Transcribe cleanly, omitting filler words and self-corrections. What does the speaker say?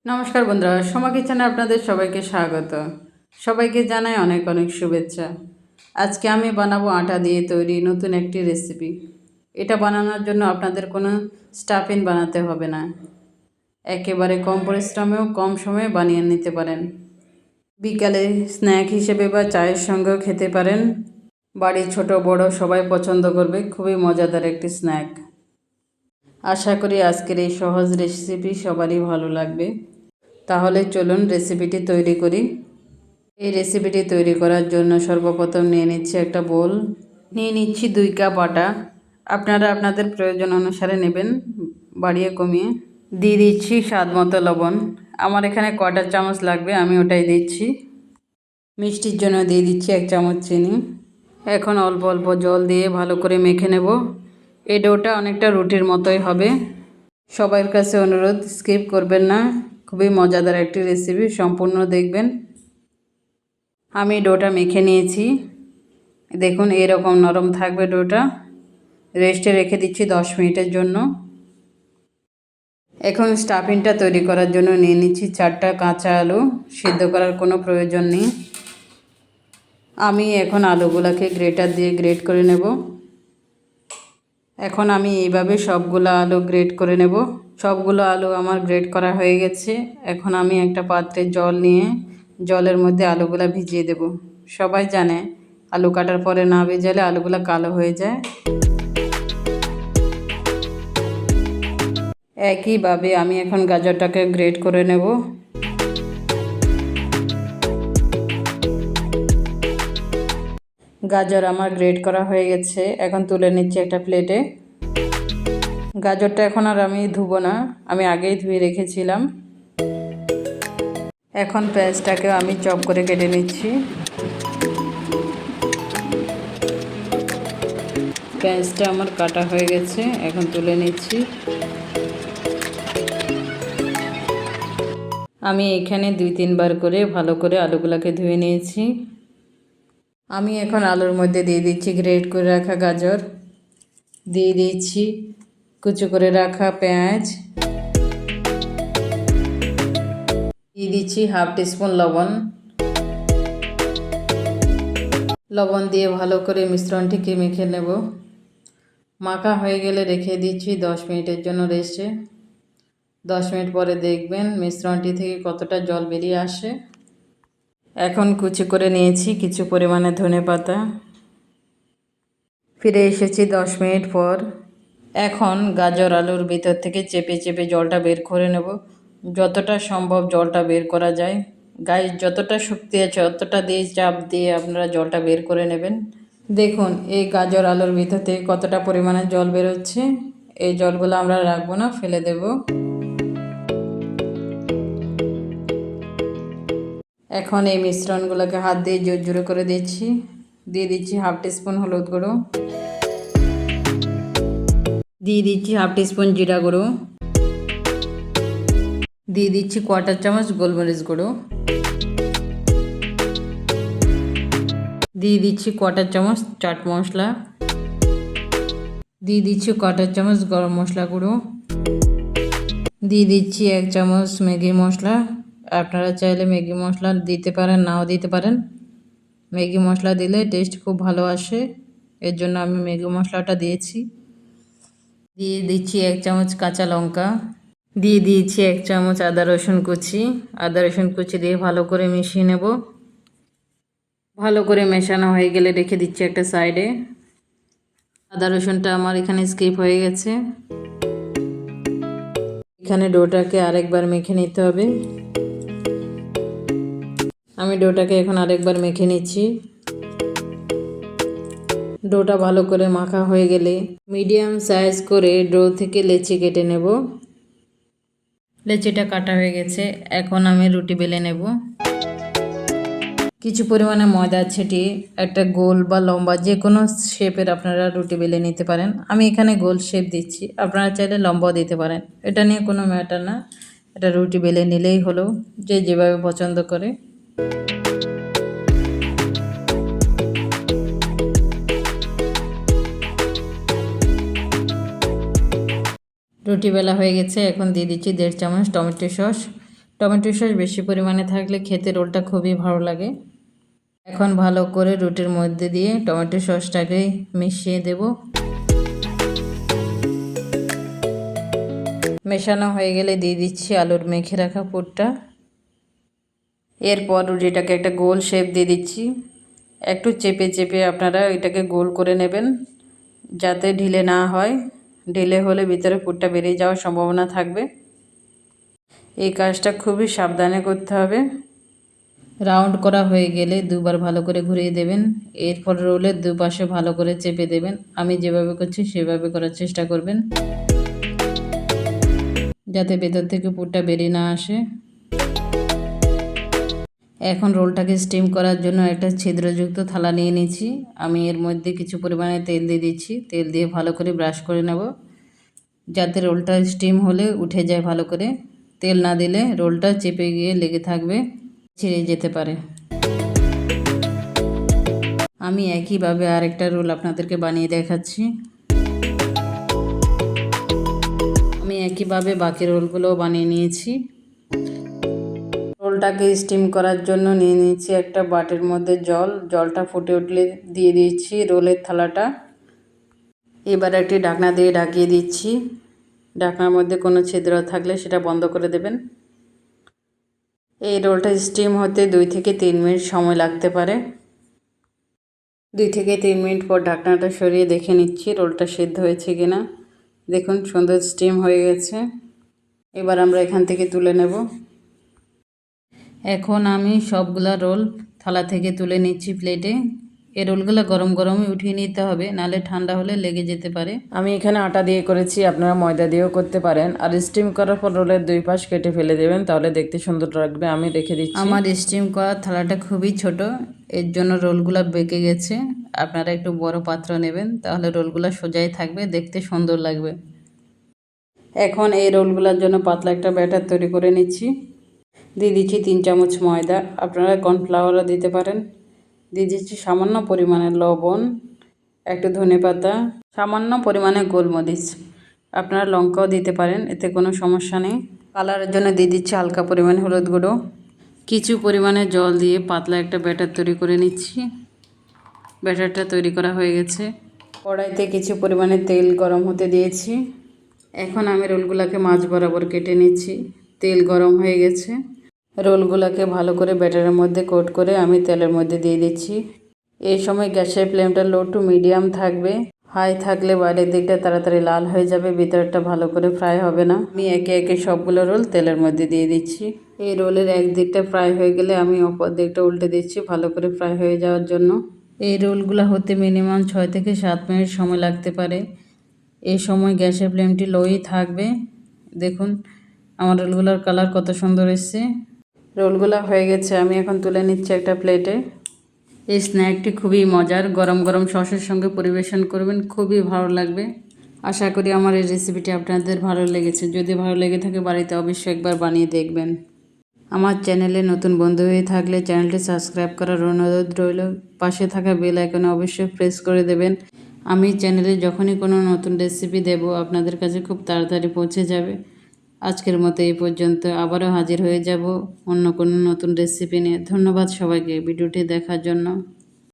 নমস্কার বন্ধুরা, সোমা কিচেনে আপনাদের সবাইকে স্বাগত। সবাইকে জানাই অনেক অনেক শুভেচ্ছা। আজকে আমি বানাবো আটা দিয়ে তৈরি নতুন একটি রেসিপি। এটা বানানোর জন্য আপনাদের কোনো স্টাফিং বানাতে হবে না, একেবারে কম পরিশ্রমেও কম সময়ে বানিয়ে নিতে পারেন। বিকালে স্ন্যাক হিসেবে বা চায়ের সঙ্গেও খেতে পারেন। বাড়ির ছোট বড় সবাই পছন্দ করবে, খুবই মজাদার একটি স্ন্যাক। আশা করি আজকের এই সহজ রেসিপি সবারই ভালো লাগবে। তাহলে চলুন রেসিপিটি তৈরি করি। এই রেসিপিটি তৈরি করার জন্য সর্বপ্রথম নিয়ে নিচ্ছি একটা বোল, নিয়ে নিচ্ছি 2 কাপ আটা। আপনারা আপনাদের প্রয়োজন অনুসারে নেবেন, বাড়িয়ে কমিয়ে। দিয়ে দিচ্ছি স্বাদ মতো লবণ, আমার এখানে কটা চামচ লাগবে আমি ওটাই দিচ্ছি। মিষ্টির জন্য দিয়ে দিচ্ছি 1 চামচ চিনি। এখন অল্প অল্প জল দিয়ে ভালো করে মেখে নেব। এই ডোটা অনেকটা রুটির মতোই হবে। সবার কাছে অনুরোধ, স্কিপ করবেন না, খুবই মজাদার একটি রেসিপি, সম্পূর্ণ দেখবেন। আমি ডোটা মেখে নিয়েছি, দেখুন এরকম নরম থাকবে ডোটা। রেস্টে রেখে দিচ্ছি 10 মিনিটের জন্য। এখন স্টাফিংটা তৈরি করার জন্য নিয়ে নিচ্ছি 4টা কাঁচা আলু। সিদ্ধ করার কোনো প্রয়োজন নেই। আমি এখন আলুগুলোকে গ্রেটার দিয়ে গ্রেট করে নেব। এখন আমি এইভাবে সবগুলো আলু গ্রেট করে নেব। সবগুলো আলু আমার গ্রেট করা হয়ে গেছে। এখন আমি একটা পাত্রে জল নিয়ে জলের মধ্যে আলুগুলো ভিজিয়ে দেব। সবাই জানে আলু কাটার পরে না ভেজালে আলুগুলো কালো হয়ে যায়। একইভাবে আমি এখন গাজরটাকে গ্রেট করে নেব। গাজর আমার গ্রেট করা হয়ে গেছে, এখন তুলে নিচ্ছি একটা প্লেটে। গাজরটা এখন আর আমি ধুবো না, আমি আগেই ধুয়ে রেখেছিলাম। এখন পেঁয়াজটাকে আমি চপ করে কেটে নিচ্ছি। পেঁয়াজটা আমার কাটা হয়ে গেছে, এখন তুলে নিচ্ছি। আমি এখানে 2-3 বার করে ভালো করে আলুগুলোকে ধুয়ে নিয়েছি। আমি এখন আলুর মধ্যে দিয়ে দিচ্ছি গ্রেট করে রাখা গাজর, দিয়ে দিচ্ছি কুচো করে রাখা পেঁয়াজ, দিয়ে দিচ্ছি 1/2 টিস্পুন লবণ। লবণ দিয়ে ভালো করে মিশ্রণটিকে মেখে নেব। মাখা হয়ে গেলে রেখে দিচ্ছি 10 মিনিটের জন্য রেস্টে। 10 মিনিট পরে দেখবেন মিশ্রণটি থেকে কতটা জল বেরিয়ে আসে। এখন কুচি করে নিয়েছি কিছু পরিমাণে ধনেপাতা। ফিরে এসেছি 10 মিনিট পর। এখন গাজর আলুর ভিতর থেকে চেপে চেপে জলটা বের করে নেব। যতটা সম্ভব জলটা বের করা যায়, গায়ে যতটা শক্তি আছে ততটা দিয়ে চাপ দিয়ে আপনারা জলটা বের করে নেবেন। দেখুন এই গাজর আলুর ভিতর থেকে কতটা পরিমাণে জল বেরোচ্ছে। এই জলগুলো আমরা রাখবো না, ফেলে দেব। এখন এই মিশ্রণগুলোকে হাত দিয়ে জোর জোরে করে দিচ্ছি। দিয়ে দিচ্ছি 1/2 টিস্পুন হলুদ গুঁড়ো, দিয়ে দিচ্ছি 1/2 টিস্পুন জিরা গুঁড়ো, দিয়ে দিচ্ছি 1/4 চামচ গোলমরিচ গুঁড়ো, দিয়ে দিচ্ছি 1/4 চামচ চাট মশলা, দিয়ে দিচ্ছি 1/4 চামচ গরম মশলা গুঁড়ো, দিয়ে দিচ্ছি 1 চামচ ম্যাগি মশলা। আপনারা চাইলে ম্যাগি মশলা দিতে পারেন, নাও দিতে পারেন। ম্যাগি মশলা দিলে টেস্ট খুব ভালো আসে, এর জন্য আমি ম্যাগি মশলাটা দিয়েছি। দিয়ে দিচ্ছি 1 চামচ কাঁচা লঙ্কা, দিয়ে দিয়েছি 1 চামচ আদা রসুন কুচি। আদা রসুন কুচি দিয়ে ভালো করে মিশিয়ে নেব। ভালো করে মেশানো হয়ে গেলে রেখে দিচ্ছি একটা সাইডে। আদা রসুনটা আমার এখানে স্কিপ হয়ে গেছে। এখানে ডোটাকে আরেকবার মেখে নিতে হবে। আমি ডোটাকে এখন আরেকবার মেখে নিচ্ছি। ডোটা ভালো করে মাখা হয়ে গেলে মিডিয়াম সাইজ করে ডো থেকে লেচি কেটে নেব। লেচিটা কাটা হয়ে গেছে, এখন আমি রুটি বেলে নেব। কিছু পরিমাণে ময়দা ছিটিয়ে একটা গোল বা লম্বা যে কোনো শেপের আপনারা রুটি বেলে নিতে পারেন। আমি এখানে গোল শেপ দিচ্ছি, আপনারা চাইলে লম্বাও দিতে পারেন, এটা নিয়ে কোনো ম্যাটার না। এটা রুটি বেলে নিলেই হলো, যে যেভাবে পছন্দ করে। রুটি বেলা হয়ে গেছে, এখন দিয়ে দিচ্ছি 1.5 চামচ টমেটো সস। টমেটো সস বেশি পরিমাণে থাকলে খেতে রোলটা খুবই ভালো লাগে। এখন ভালো করে রুটির মধ্যে দিয়ে টমেটো সসটাকে মিশিয়ে দেব। মেশানো হয়ে গেলে দিয়ে দিচ্ছি আলুর মেখে রাখা পুরটা। এরপর রুটিটাকে একটা গোল শেপ দিয়ে দিচ্ছি। একটু চেপে চেপে আপনারা এটাকে গোল করে নেবেন যাতে ঢিলে না হয়। ঢিলে হলে ভিতরে পুরটা বেরিয়ে যাওয়ার সম্ভাবনা থাকবে। এই কাজটা খুবই সাবধানে করতে হবে। রাউন্ড করা হয়ে গেলে দুবার ভালো করে ঘুরিয়ে দেবেন। এরপর রোলের দুপাশে ভালো করে চেপে দেবেন। আমি যেভাবে করছি সেভাবে করার চেষ্টা করবেন যাতে ভেতর থেকে পুরটা বেরিয়ে না আসে। এখন রোলটাকে স্টিম করার জন্য একটা ছিদ্রযুক্ত থালা নিয়ে নিচ্ছি। আমি এর মধ্যে কিছু পরিমাণে তেল দিয়ে দিচ্ছি। তেল দিয়ে ভালো করে ব্রাশ করে নেব যাতে রোলটা স্টিম হলে উঠে যায় ভালো করে। তেল না দিলে রোলটা চেপে গিয়ে লেগে থাকবে, ছিঁড়ে যেতে পারে। আমি একইভাবে আরেকটা রোল আপনাদেরকে বানিয়ে দেখাচ্ছি। আমি একইভাবে বাকি রোলগুলোও বানিয়ে নিয়েছি। রোলটাকে স্টিম করার জন্য নিয়ে নিয়েছি একটা বাটির মধ্যে জলটা ফুটে উঠলে দিয়ে দিচ্ছি রোলের থালাটা। এবার একটি ঢাকনা দিয়ে ঢাকিয়ে দিচ্ছি। ঢাকনার মধ্যে কোনো ছিদ্র থাকলে সেটা বন্ধ করে দেবেন। এই রোলটা স্টিম হতে 2 থেকে 3 মিনিট সময় লাগতে পারে। 2 থেকে 3 মিনিট পর ঢাকনাটা সরিয়ে দেখে নিচ্ছি রোলটা সিদ্ধ হয়েছে কিনা। দেখুন সুন্দর স্টিম হয়ে গেছে। এবার আমরা এখান থেকে তুলে নেব। এখন আমি সবগুলা রোল থালা থেকে তুলে নিচ্ছি প্লেটে। এই রোলগুলো গরম গরমই উঠিয়ে নিতে হবে, নাহলে ঠান্ডা হলে লেগে যেতে পারে। আমি এখানে আটা দিয়ে করেছি, আপনারা ময়দা দিয়েও করতে পারেন। আর স্টিম করার পর রোলের 2 পাশ কেটে ফেলে দেবেন, তাহলে দেখতে সুন্দর লাগবে। আমি রেখে দিচ্ছি। আমার স্টিম করার থালাটা খুবই ছোট, এর জন্য রোলগুলো বেঁকে গেছে। আপনারা একটু বড় পাত্র নেবেন, তাহলে রোলগুলো সোজাই থাকবে, দেখতে সুন্দর লাগবে। এখন এই রোলগুলোর জন্য পাতলা একটা ব্যাটার তৈরি করে নিচ্ছি। দিয়ে দিচ্ছি 3 চামচ ময়দা, আপনারা কর্নফ্লাওয়ারও দিতে পারেন। দিয়ে দিচ্ছি সামান্য পরিমাণে লবণ, একটু ধনেপাতা, সামান্য পরিমাণে গোলমরিচ। আপনারা লঙ্কাও দিতে পারেন, এতে কোনো সমস্যা নেই। কালারের জন্য দিয়ে দিচ্ছি হালকা পরিমাণে হলুদ গুঁড়ো। কিছু পরিমাণে জল দিয়ে পাতলা একটা ব্যাটার তৈরি করে নিচ্ছি। ব্যাটারটা তৈরি করা হয়ে গেছে। কড়াইতে কিছু পরিমাণে তেল গরম হতে দিয়েছি। এখন আমি রোলগুলোকে মাঝ বরাবর কেটে নিচ্ছি। তেল গরম হয়ে গেছে। রোলগুলোকে ভালো করে ব্যাটারের মধ্যে কোট করে আমি তেলের মধ্যে দিয়ে দিচ্ছি। এই সময় গ্যাসের ফ্লেমটা লো টু মিডিয়াম থাকবে। হাই থাকলে বাইরের দিকটা তাড়াতাড়ি লাল হয়ে যাবে, ভিতরটা ভালো করে ফ্রাই হবে না। আমি একে একে সবগুলো রোল তেলের মধ্যে দিয়ে দিচ্ছি। এই রোলের এক দিকটা ফ্রাই হয়ে গেলে আমি অপর দিকটা উল্টে দিচ্ছি ভালো করে ফ্রাই হয়ে যাওয়ার জন্য। এই রোলগুলো হতে মিনিমাম 6 থেকে 7 মিনিট সময় লাগতে পারে। এই সময় গ্যাসের ফ্লেমটি লোই থাকবে। দেখুন আমার রোলগুলোর কালার কত সুন্দর এসছে। রোলগুলো হয়ে গেছে, আমি এখন তুলে নিচ্ছি একটা প্লেটে। এই স্ন্যাকটি খুবই মজার, গরম গরম সসের সঙ্গে পরিবেশন করবেন, খুবই ভালো লাগবে। আশা করি আমার এই রেসিপিটি আপনাদের ভালো লেগেছে। যদি ভালো লেগে থাকে বাড়িতে অবশ্যই একবার বানিয়ে দেখবেন। আমার চ্যানেলে নতুন বন্ধু হয়ে থাকলে চ্যানেলটি সাবস্ক্রাইব করার অনুরোধ রইল। পাশে থাকা বেল আইকনে অবশ্যই প্রেস করে দেবেন। আমি চ্যানেলে যখনই কোনো নতুন রেসিপি দেব আপনাদের কাছে খুব তাড়াতাড়ি পৌঁছে যাবে। আজকের মতো এই পর্যন্ত, আবারও হাজির হয়ে যাব অন্য কোনো নতুন রেসিপি নিয়ে। ধন্যবাদ সবাইকে ভিডিওটি দেখার জন্য।